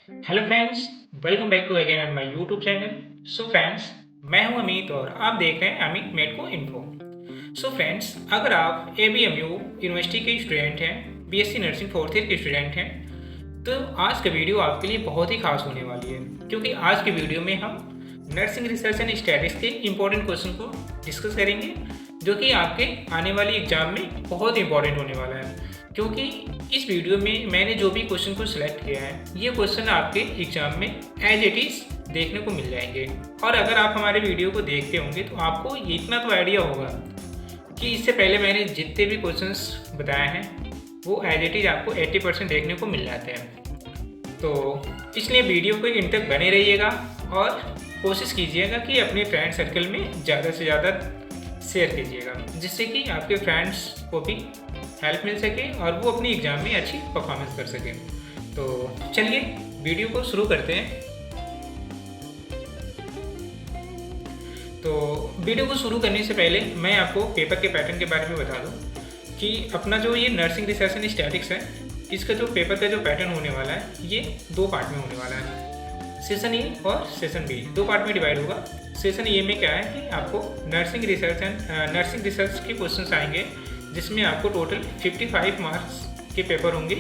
Hello friends, welcome back to again on my YouTube channel. So friends, मैं हूं अमित और आप देख रहे हैं Amit medico info. So friends, अगर आप ABMU यूनिवर्सिटी के स्टूडेंट हैं, BSc नर्सिंग फोर्थ ईयर के स्टूडेंट हैं, तो आज का वीडियो आपके लिए बहुत ही खास होने वाली है, क्योंकि आज की वीडियो में हम नर्सिंग रिसर्च एंड स्टैटिस्टिक्स के इम्पोर्टेंट क्वेश्चन को डिस्कस करेंगे, जो कि आपके आने वाली एग्जाम में बहुत इंपॉर्टेंट होने वाला है। क्योंकि इस वीडियो में मैंने जो भी क्वेश्चन को सिलेक्ट किया है, ये क्वेश्चन आपके एग्जाम में एज इट इज़ देखने को मिल जाएंगे। और अगर आप हमारे वीडियो को देखते होंगे तो आपको इतना तो आइडिया होगा कि इससे पहले मैंने जितने भी क्वेश्चंस बताए हैं वो एज इट इज़ आपको 80% देखने को मिल जाते हैं। तो इसलिए वीडियो को इन तक बने रहिएगा और कोशिश कीजिएगा कि अपने फ्रेंड सर्कल में ज़्यादा से ज़्यादा शेयर कीजिएगा, जिससे कि आपके फ्रेंड्स को भी हेल्प मिल सके और वो अपनी एग्ज़ाम में अच्छी परफॉर्मेंस कर सकें। तो चलिए वीडियो को शुरू करते हैं। तो वीडियो को शुरू करने से पहले मैं आपको पेपर के पैटर्न के बारे में बता दूं कि अपना जो ये नर्सिंग रिसर्च एंड स्टैटिक्स है, इसका जो पेपर का जो पैटर्न होने वाला है ये 2 पार्ट में होने वाला है। सेशन ए और सेशन बी 2 पार्ट में डिवाइड होगा। सेशन ए में क्या है कि आपको नर्सिंग रिसर्च के क्वेश्चन आएंगे, जिसमें आपको टोटल 55 मार्क्स के पेपर होंगे।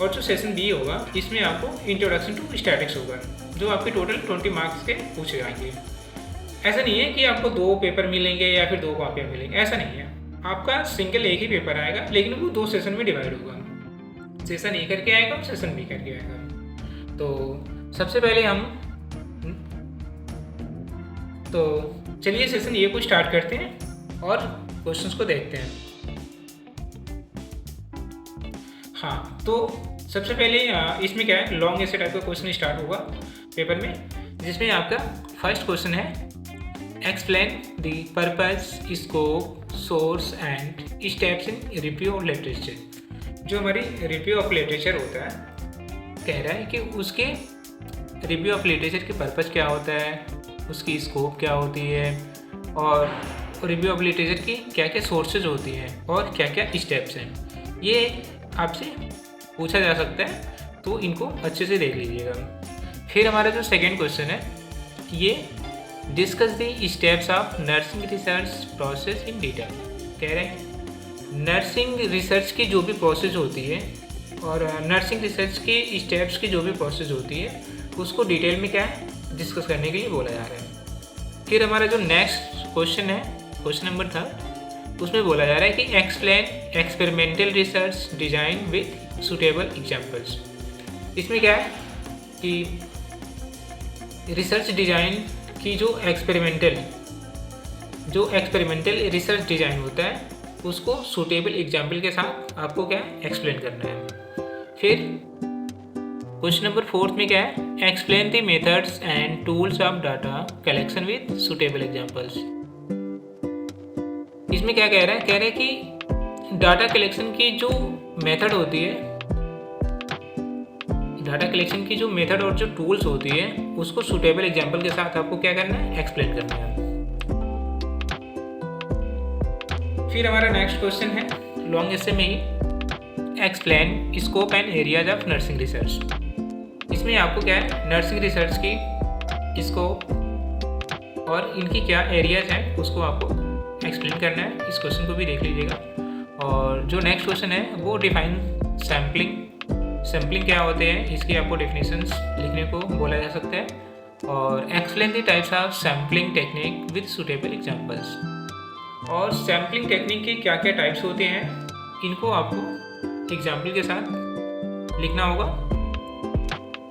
और जो सेशन बी होगा इसमें आपको इंट्रोडक्शन टू स्टैटिक्स होगा, जो आपके टोटल 20 मार्क्स के पूछे जाएंगे। ऐसा नहीं है कि आपको 2 पेपर मिलेंगे या फिर 2 कॉपियाँ मिलेंगे, ऐसा नहीं है। आपका सिंगल एक ही पेपर आएगा, लेकिन वो 2 सेशन में डिवाइड होगा। सेशन ए करके आएगा और सेशन बी करके आएगा। तो सबसे पहले चलिए सेशन ए को स्टार्ट करते हैं और क्वेश्चंस को देखते हैं। हाँ, तो सबसे पहले इसमें क्या है, लॉन्ग ऐसे टाइप का क्वेश्चन स्टार्ट होगा पेपर में, जिसमें आपका फर्स्ट क्वेश्चन है explain the purpose, scope, source and steps in review of literature. जो हमारी रिव्यू ऑफ लिटरेचर होता है, कह रहा है कि उसके रिव्यू ऑफ लिटरेचर के पर्पस क्या होता है, उसकी स्कोप क्या होती है, और रिव्यू ऑफ लिटरेचर की क्या क्या सोर्सेज होती हैं और क्या क्या स्टेप्स हैं। ये आपसे पूछा जा सकता है, तो इनको अच्छे से देख लीजिएगा। फिर हमारा जो सेकंड क्वेश्चन है, ये discuss the steps of nursing research process in detail. कह रहे हैं नर्सिंग रिसर्च की जो भी प्रोसेस होती है और नर्सिंग रिसर्च के स्टेप्स की जो भी प्रोसेस होती है, उसको डिटेल में क्या है डिस्कस करने के लिए बोला जा रहा है। फिर हमारा जो नेक्स्ट क्वेश्चन है, क्वेश्चन नंबर 3, उसमें बोला जा रहा है कि explain experimental research design with suitable examples. इसमें क्या है कि रिसर्च डिजाइन की जो एक्सपेरिमेंटल रिसर्च डिजाइन होता है, उसको सुटेबल एग्जाम्पल के साथ आपको क्या एक्सप्लेन करना है। फिर क्वेश्चन नंबर 4 में क्या है, explain the methods and tools of data collection with suitable examples. इसमें क्या कह रहा है, कि डाटा कलेक्शन की जो मेथड होती है, डाटा कलेक्शन की जो मेथड और जो टूल्स होती है, उसको सुटेबल एग्जाम्पल के साथ आपको क्या करना है, एक्सप्लेन करना है। फिर हमारा नेक्स्ट क्वेश्चन है लॉन्ग एसे में ही, explain scope and areas of nursing research. इसमें आपको क्या है, नर्सिंग रिसर्च की स्कोप और इनकी क्या एरियाज हैं, उसको आपको एक्सप्लेन करना है। इस क्वेश्चन को भी देख लीजिएगा। और जो नेक्स्ट क्वेश्चन है वो डिफाइन सैम्पलिंग क्या होते हैं, इसकी आपको डेफिनेशंस लिखने को बोला जा सकता है। और explain the types of sampling technique with suitable examples. और सैम्पलिंग टेक्निक के क्या क्या टाइप्स होते हैं, इनको आपको एग्जाम्पल के साथ लिखना होगा।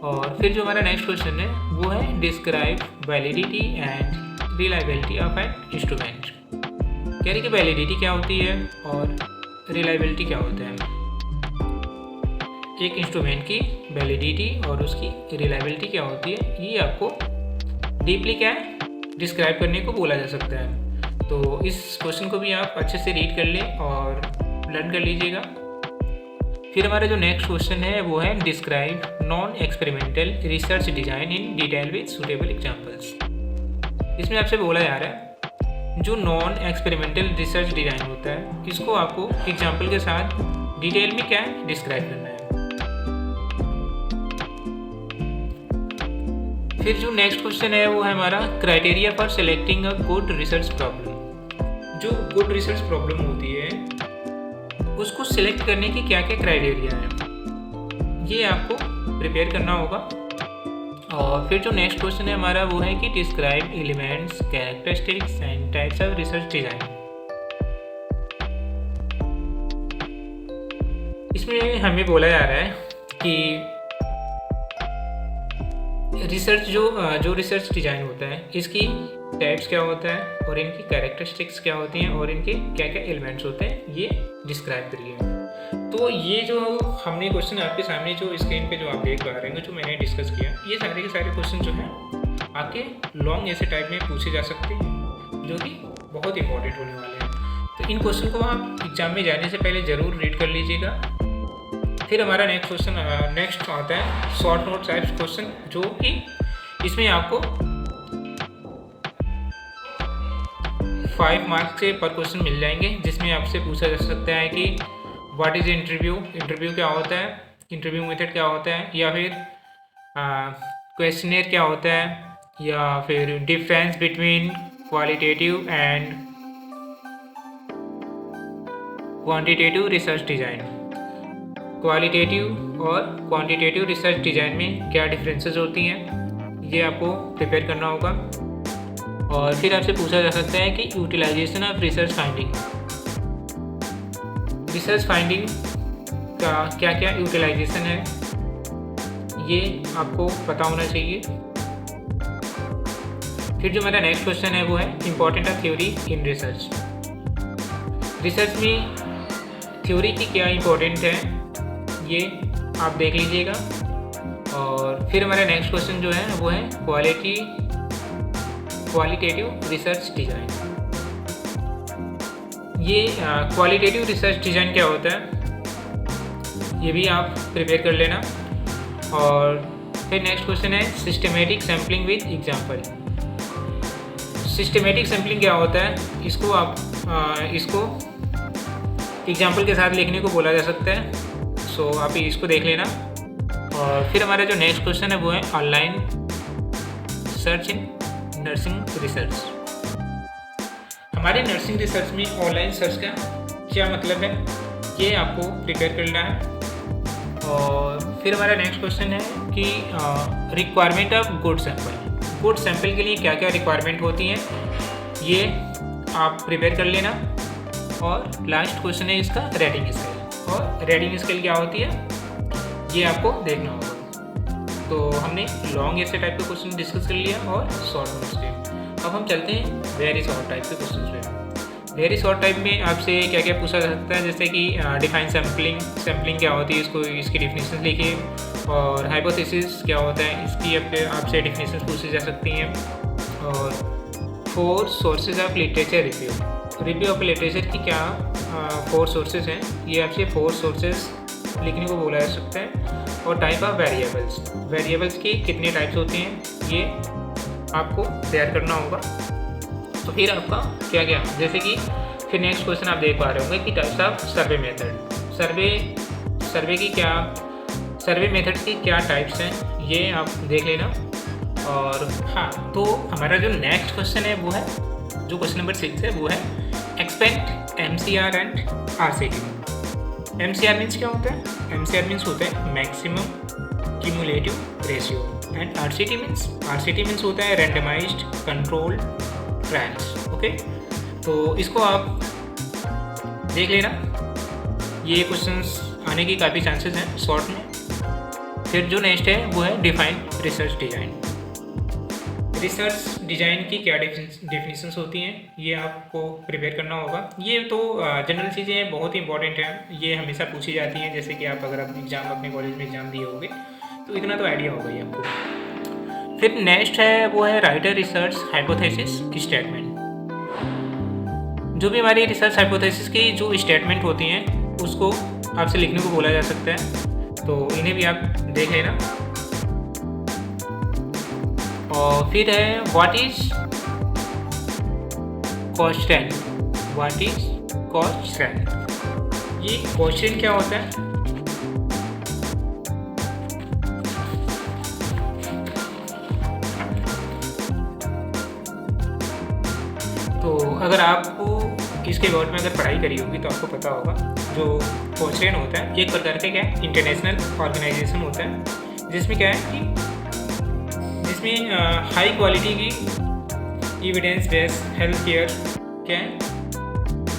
और फिर जो हमारा नेक्स्ट क्वेश्चन है वो है describe validity and reliability of an instrument. कह रही कि वैलिडिटी क्या होती है और रिलायबिलिटी क्या होता है। एक इंस्ट्रूमेंट की वैलिडिटी और उसकी रिलायबिलिटी क्या होती है, ये आपको डीपली क्या है डिस्क्राइब करने को बोला जा सकता है। तो इस क्वेश्चन को भी आप अच्छे से रीड कर लें और लर्न कर लीजिएगा। फिर हमारा जो नेक्स्ट क्वेश्चन है वो है describe non experimental research design in detail with suitable examples. इसमें आपसे बोला जा रहा है जो नॉन एक्सपेरिमेंटल रिसर्च डिजाइन होता है, इसको आपको एग्जाम्पल के साथ डिटेल में क्या है डिस्क्राइब करना है। फिर जो नेक्स्ट क्वेश्चन है वो है हमारा criteria for selecting a good research problem. जो गुड रिसर्च प्रॉब्लम होती है उसको सिलेक्ट करने की क्या क्या क्राइटेरिया है, ये आपको प्रिपेयर करना होगा। और फिर जो नेक्स्ट क्वेश्चन है हमारा वो है कि describe elements, characteristics and types of research design. इसमें हमें बोला जा रहा है कि रिसर्च जो रिसर्च डिज़ाइन होता है इसकी टाइप्स क्या होता है और इनकी कैरेक्टरिस्टिक्स क्या होती हैं और इनके क्या क्या एलिमेंट्स होते हैं, ये डिस्क्राइब करिए। तो ये जो हमने क्वेश्चन आपके सामने जो स्क्रीन पे जो आप देख पा रहे हैं, जो मैंने डिस्कस किया, ये सारे के सारे क्वेश्चन जो हैं आपके लॉन्ग ऐसे टाइप में पूछे जा सकते हैं, जो कि बहुत इंपॉर्टेंट होने वाले हैं। तो इन क्वेश्चन को आप एग्जाम में जाने से पहले ज़रूर रीड कर लीजिएगा। फिर हमारा नेक्स्ट आता है शॉर्ट नोट टाइप्स क्वेश्चन, जो कि इसमें आपको 5 मार्क्स के पर क्वेश्चन मिल जाएंगे, जिसमें आपसे पूछा जा सकता है कि व्हाट इज़ इंटरव्यू क्या होता है, इंटरव्यू मेथड क्या होता है, या फिर क्वेश्चनर क्या होता है, या फिर difference between qualitative and quantitative research design. Qualitative और क्वांटिटेटिव रिसर्च डिज़ाइन में क्या डिफरेंसेस होती हैं, ये आपको प्रिपेयर करना होगा। और फिर आपसे पूछा जा सकता है कि यूटिलाइजेशन ऑफ रिसर्च फाइंडिंग का क्या क्या यूटिलाइजेशन है, ये आपको पता होना चाहिए। फिर जो मेरा नेक्स्ट क्वेश्चन है वो है important of theory in research. Research में थ्योरी की क्या इम्पोर्टेंट है, ये आप देख लीजिएगा। और फिर हमारा नेक्स्ट क्वेश्चन जो है वो है क्वालिटेटिव रिसर्च डिज़ाइन। ये क्वालिटेटिव रिसर्च डिज़ाइन क्या होता है, ये भी आप प्रिपेयर कर लेना। और फिर नेक्स्ट क्वेश्चन है systematic sampling with example. Systematic sampling क्या होता है, इसको एग्जाम्पल के साथ लिखने को बोला जा सकता है। सो आप इसको देख लेना। और फिर हमारा जो नेक्स्ट क्वेश्चन है वो है online search in nursing research. हमारे नर्सिंग रिसर्च में ऑनलाइन सर्च का क्या मतलब है, ये आपको प्रिपेयर करना है। और फिर हमारा नेक्स्ट क्वेश्चन है कि requirement of good sample. Good sample के लिए क्या क्या रिक्वायरमेंट होती हैं, ये आप प्रिपेयर कर लेना। और लास्ट क्वेश्चन है इसका रेटिंग स्केल। और रेटिंग स्केल क्या होती है, ये आपको देखना होगा। तो हमने लॉन्ग ऐसे टाइप के क्वेश्चन डिस्कस कर लिया और शॉर्ट नोट्स के। अब हम चलते हैं वेरी शॉर्ट टाइप के क्वेश्चन पे। वेरी शॉर्ट टाइप में आपसे क्या क्या पूछा जा सकता है, जैसे कि डिफाइन सैम्पलिंग क्या होती है, इसकी डिफिनीशन लिखिए। और हाइपोथेसिस क्या होता है, इसकी आपसे डिफिनीशन पूछी जा सकती हैं। और 4 sources of literature review of literature की क्या 4 सोर्सेज हैं, ये आपसे 4 सोर्सेज लिखने को बोला जा सकता है। और टाइप ऑफ वेरिएबल्स की कितने टाइप्स होते हैं, ये आपको तैयार करना होगा। तो फिर आपका क्या क्या, जैसे कि फिर नेक्स्ट क्वेश्चन आप देख पा रहे होंगे कि types of survey method. Survey methods की क्या टाइप्स हैं, ये आप देख लेना। और हाँ, तो हमारा जो नेक्स्ट क्वेश्चन है वो है, जो क्वेश्चन नंबर 6 है वो है expect MCR and RCT। MCR means क्या होता है, MCR मीन्स होता है maximum cumulative ratio. And RCT means होता है रैंडमाइज्ड कंट्रोल ट्रायल्स। ओके, तो इसको आप देख लेना, ये क्वेश्चंस आने की काफ़ी चांसेस हैं शॉर्ट में। फिर जो नेक्स्ट है वो है define research design. Research design की क्या डेफिनेशंस होती हैं, ये आपको प्रिपेयर करना होगा। ये तो जनरल चीज़ें बहुत ही इंपॉर्टेंट हैं, ये हमेशा पूछी जाती हैं। जैसे कि आप अगर अपने कॉलेज में एग्ज़ाम दिए होंगे तो इतना तो आइडिया होगा ही आपको। फिर नेक्स्ट है वो है राइटर रिसर्च हाइपोथेसिस स्टेटमेंट। जो भी हमारी रिसर्च हाइपोथेसिस की जो स्टेटमेंट होती हैं उसको आपसे लिखने को बोला जा सकता है, तो इन्हें भी आप देख लेना। और फिर है व्हाट इज क्वेश्चन। ये क्वेश्चन क्या होता है, अगर आपको इसके बारे में अगर पढ़ाई करी होगी तो आपको पता होगा, जो पोचरेन होता है एक प्रकार का क्या है इंटरनेशनल ऑर्गेनाइजेशन होता है, जिसमें क्या है कि जिसमें हाई क्वालिटी की एविडेंस बेस्ड हेल्थ केयर क्या है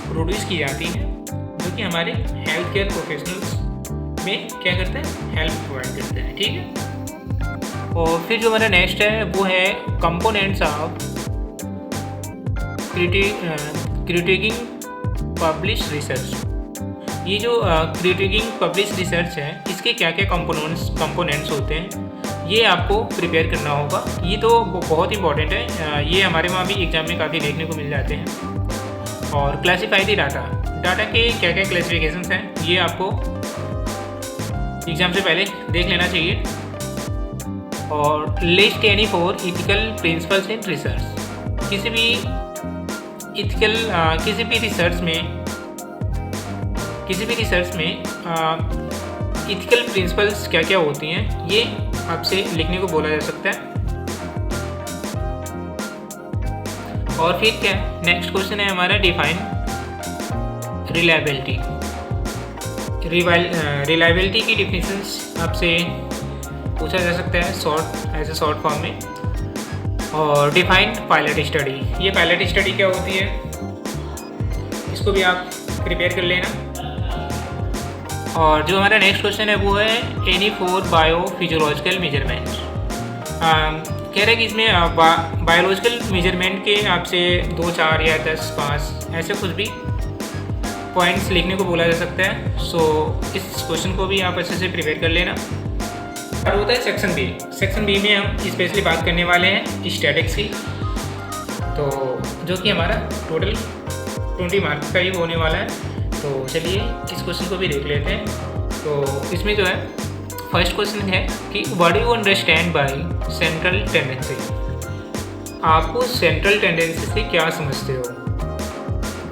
प्रोड्यूस की जाती है, जो कि हमारे हेल्थ केयर प्रोफेशनल्स में क्या करते हैं, हेल्प प्रोवाइड करते हैं। ठीक है, और फिर जो हमारा नेक्स्ट है वो है components of critiquing publish research. ये जो क्रिटिकिंग पब्लिश रिसर्च है, इसके क्या क्या कंपोनेंट्स होते हैं, ये आपको प्रिपेयर करना होगा। ये तो बहुत इंपॉर्टेंट है, ये हमारे वहाँ भी एग्जाम में काफ़ी देखने को मिल जाते हैं। और क्लासीफाई दी डाटा के क्या क्या क्लासिफिकेशंस हैं, ये आपको एग्जाम से पहले देख लेना चाहिए। और list any for ethical principles in research. किसी भी रिसर्च में इथिकल प्रिंसिपल्स क्या क्या होती हैं, ये आपसे लिखने को बोला जा सकता है। और फिर क्या नेक्स्ट क्वेश्चन है हमारा, डिफाइन रिलायबिलिटी। रिलायबिलिटी की डिफिनेशंस आपसे पूछा जा सकता है शॉर्ट फॉर्म में। और डिफाइन पायलट स्टडी। ये पायलट स्टडी क्या होती है, इसको भी आप प्रिपेयर कर लेना। और जो हमारा नेक्स्ट क्वेश्चन है वो है any for bio physiological measurement. कह रहे हैं कि इसमें बायोलॉजिकल मेजरमेंट के आपसे 2, 4 या 10, 5 ऐसे कुछ भी पॉइंट्स लिखने को बोला जा सकता है। सो इस क्वेश्चन को भी आप अच्छे से प्रिपेयर कर लेना। और होता है सेक्शन बी। सेक्शन बी में हम स्पेशली बात करने वाले हैं स्टैटिक्स की, तो जो कि हमारा टोटल 20 मार्क्स का ही होने वाला है। तो चलिए इस क्वेश्चन को भी देख लेते हैं। तो इसमें जो है फर्स्ट क्वेश्चन है कि what do you understand by central tendency. आपको सेंट्रल टेंडेंसी से क्या समझते हो,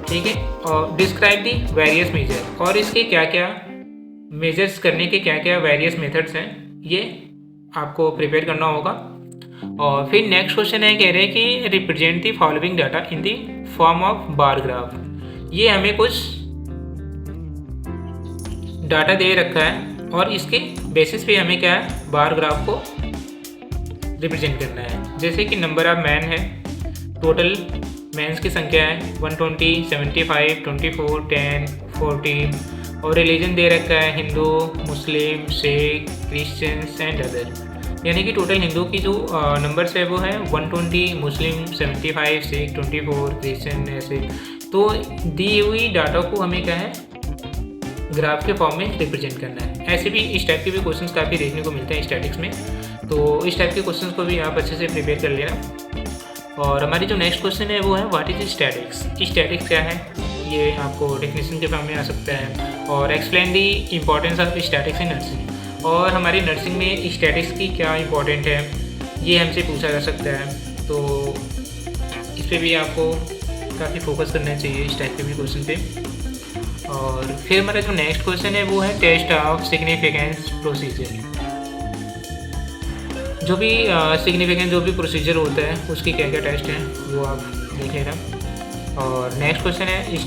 ठीक है। और डिस्क्राइब दी वेरियस मेजर, और इसके क्या क्या मेजर्स करने के क्या क्या वेरियस मेथड्स हैं, ये आपको प्रिपेयर करना होगा। और फिर नेक्स्ट क्वेश्चन है, कह रहे हैं कि represent the following data in the form of bar graph. ये हमें कुछ डाटा दे रखा है और इसके बेसिस पे हमें क्या है बार ग्राफ को रिप्रेजेंट करना है। जैसे कि नंबर ऑफ मैन है, टोटल मैंस की संख्या है 120, 75, 24, 10, 14, और रिलीजन दे रखा है हिंदू, मुस्लिम, सिख, क्रिश्चियंस एंड अदर। यानी कि टोटल हिंदू की जो नंबर्स है वो है 120, मुस्लिम 75, सिख 24, क्रिश्चियन ऐसे। तो दी हुई डाटा को हमें क्या है ग्राफ के फॉर्म में रिप्रेजेंट करना है। ऐसे भी इस टाइप के भी क्वेश्चंस काफ़ी देखने को मिलते हैं स्टैटिक्स में, तो इस टाइप के क्वेश्चंस को भी आप अच्छे से प्रिपेयर कर लेना। और हमारी जो नेक्स्ट क्वेश्चन है वो है व्हाट इज स्टैटिक्स। स्टैटिक्स क्या है, ये आपको डेफिनेशन के फॉर्म में आ सकता है। और explain the importance of statics in nursing, और हमारी नर्सिंग में स्टैटिक्स की क्या इंपॉर्टेंट है ये हमसे पूछा जा सकता है। तो इस पर भी आपको काफ़ी फोकस करना चाहिए इस टाइप के भी क्वेश्चन पे। और फिर हमारा जो नेक्स्ट क्वेश्चन है वो है टेस्ट ऑफ सिग्निफिकेंस प्रोसीजर। जो भी सिग्निफिकेंस जो भी प्रोसीजर होता है उसकी क्या क्या टेस्ट हैं वो आप देख लेना। और नेक्स्ट क्वेश्चन है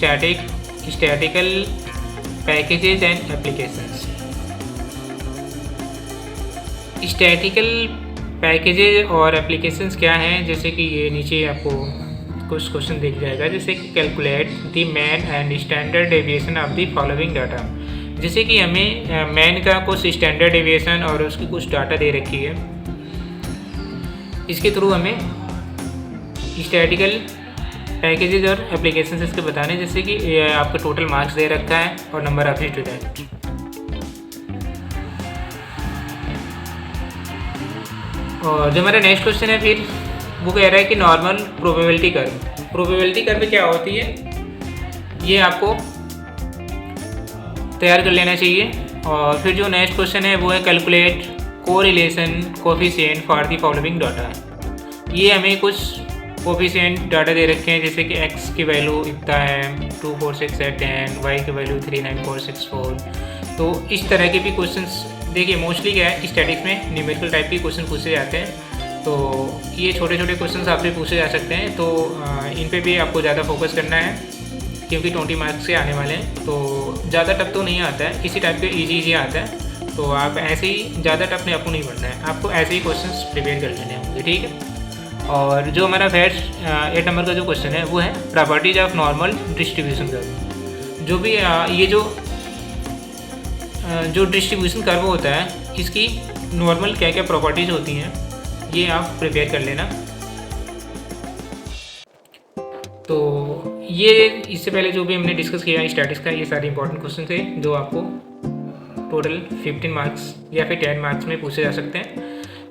statistical packages and applications. Statistical packages और एप्लीकेशंस क्या हैं, जैसे कि ये नीचे आपको कुछ क्वेश्चन दिख जाएगा, जैसे कि calculate the man and standard deviation of the following data. जैसे कि हमें मैन का कुछ स्टैंडर्ड डेविएशन और उसकी कुछ डाटा दे रखी है, इसके थ्रू हमें स्टैटिकल पैकेजेस और एप्लीकेशंस इसके बताने। जैसे कि आपका टोटल मार्क्स दे रखा है और नंबर ऑफ स्टूडेंट। और जो हमारा नेक्स्ट क्वेश्चन है फिर वो कह रहा है कि normal probability curve. Probability curve क्या होती है ये आपको तैयार कर लेना चाहिए। और फिर जो नेक्स्ट क्वेश्चन है वो है calculate correlation coefficient for the following data. ये हमें कुछ कोफिशिएंट डाटा दे रखे हैं, जैसे कि x की वैल्यू इतना है 246 10, y की वैल्यू 39464। तो इस तरह के भी क्वेश्चंस देखिए मोस्टली क्या है स्टैटिक्स में न्यूमेरिकल टाइप के क्वेश्चन पूछे जाते हैं। तो ये छोटे छोटे क्वेश्चंस आपसे पूछे जा सकते हैं, तो इन पे भी आपको ज़्यादा फोकस करना है क्योंकि 20 मार्क्स से आने वाले हैं। तो ज़्यादा टफ तो नहीं आता है, इसी टाइप के इजी आता है। तो आप ऐसे ही ज़्यादा टफ में आपको नहीं पढ़ना है, आपको ऐसे ही क्वेश्चंस प्रिपेयर कर लेने होंगे, ठीक है। और जो हमारा फर्स्ट 8 नंबर का जो क्वेश्चन है वो है properties of normal distribution curve. जो भी ये जो डिस्ट्रीब्यूशन कर्व होता है इसकी नॉर्मल क्या क्या प्रॉपर्टीज़ होती हैं ये आप प्रिपेयर कर लेना। तो ये इससे पहले जो भी हमने डिस्कस किया स्टैटिक्स का, ये सारे इंपॉर्टेंट क्वेश्चन थे जो आपको टोटल 15 मार्क्स या फिर 10 मार्क्स में पूछे जा सकते हैं।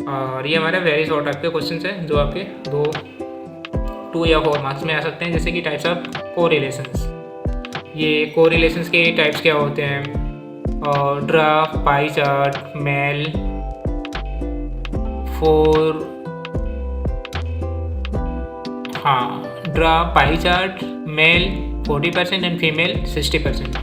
और ये हमारा वेरी शॉर्ट टाइप के क्वेश्चन है जो आपके 2 या 4 मार्क्स में आ सकते हैं। जैसे कि टाइप्स ऑफ कोरिलेशंस, ये कोरिलेशंस के टाइप्स क्या होते हैं, और ड्राफ, पाई चार्ट, मेल, 4 ड्रा, pie chart, male 40% and female 60%।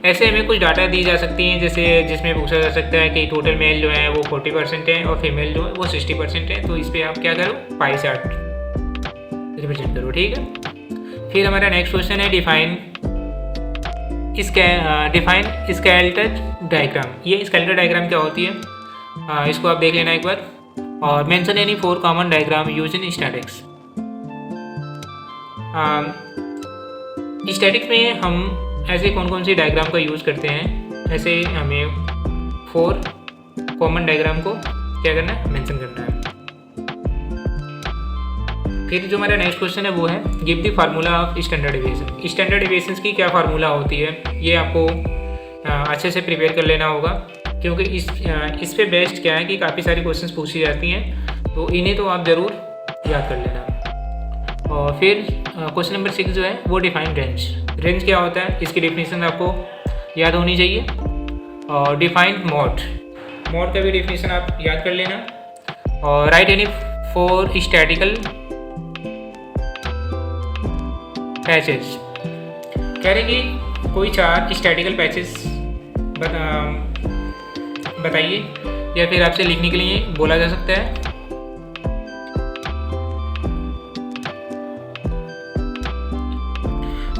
ऐसे हमें कुछ डाटा दी जा सकती हैं जैसे जिसमें पूछा जा सकता है कि टोटल मेल जो है वो 40% है और फीमेल जो है वो 60% है। तो इस पर आप क्या करो, पाई चार्ट रिप्रेजेंट करो, ठीक है। फिर हमारा नेक्स्ट क्वेश्चन है डिफाइन स्केलेटल डायग्राम। ये स्केलेटल डायग्राम क्या होती है, इसको आप देख लेना एक बार। और mention any 4 common diagram use in statics. Statics में हम ऐसे कौन कौन सी डायग्राम का यूज़ करते हैं, ऐसे हमें 4 कॉमन डायग्राम को क्या करना है, मेंशन करना है। फिर जो हमारा नेक्स्ट क्वेश्चन है वो है give the formula of standard deviation. Standard deviations की क्या फार्मूला होती है ये आपको अच्छे से प्रिपेयर कर लेना होगा, क्योंकि इस पे बेस्ड क्या है कि काफ़ी सारी क्वेश्चंस पूछी जाती हैं, तो इन्हें तो आप ज़रूर याद कर लेना। और फिर क्वेश्चन नंबर 6 जो है वो डिफाइन रेंज। रेंज क्या होता है इसकी डेफिनेशन आपको याद होनी चाहिए। और डिफाइन मोड, मोड का भी डेफिनेशन आप याद कर लेना। और राइट एनी 4 स्टैटिकल पैचेस, कह रहे कि कोई 4 स्टैटिकल पैचेस बताइए, या फिर आपसे लिखने के लिए बोला जा सकता है।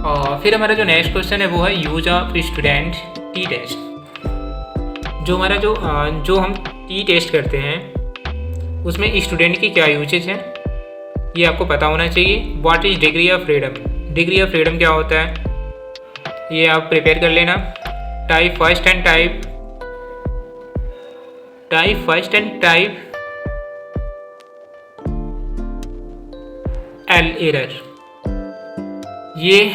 और फिर हमारा जो नेक्स्ट क्वेश्चन है वो है use of student t test. जो हमारा जो हम टी टेस्ट करते हैं उसमें स्टूडेंट की क्या यूजेज है ये आपको पता होना चाहिए। What is degree of freedom, degree of freedom क्या होता है ये आप प्रिपेयर कर लेना। Type first and type L error, ये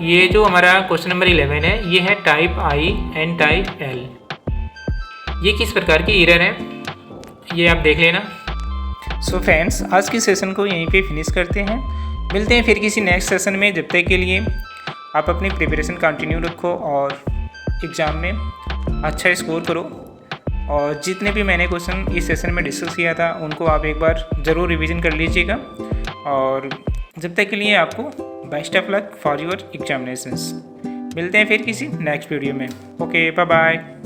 ये जो हमारा क्वेश्चन नंबर 11 है ये है type I and type L. ये किस प्रकार की एरर है ये आप देख लेना। सो फ्रेंड्स, आज की सेशन को यहीं पे फिनिश करते हैं, मिलते हैं फिर किसी नेक्स्ट सेशन में। जब तक के लिए आप अपनी प्रिपरेशन कंटिन्यू रखो और एग्ज़ाम में अच्छा स्कोर करो। और जितने भी मैंने क्वेश्चन इस सेशन में डिस्कस किया था उनको आप एक बार ज़रूर रिवीजन कर लीजिएगा। और जब तक के लिए आपको best of luck for your examinations. मिलते हैं फिर किसी नेक्स्ट वीडियो में। Okay, bye bye.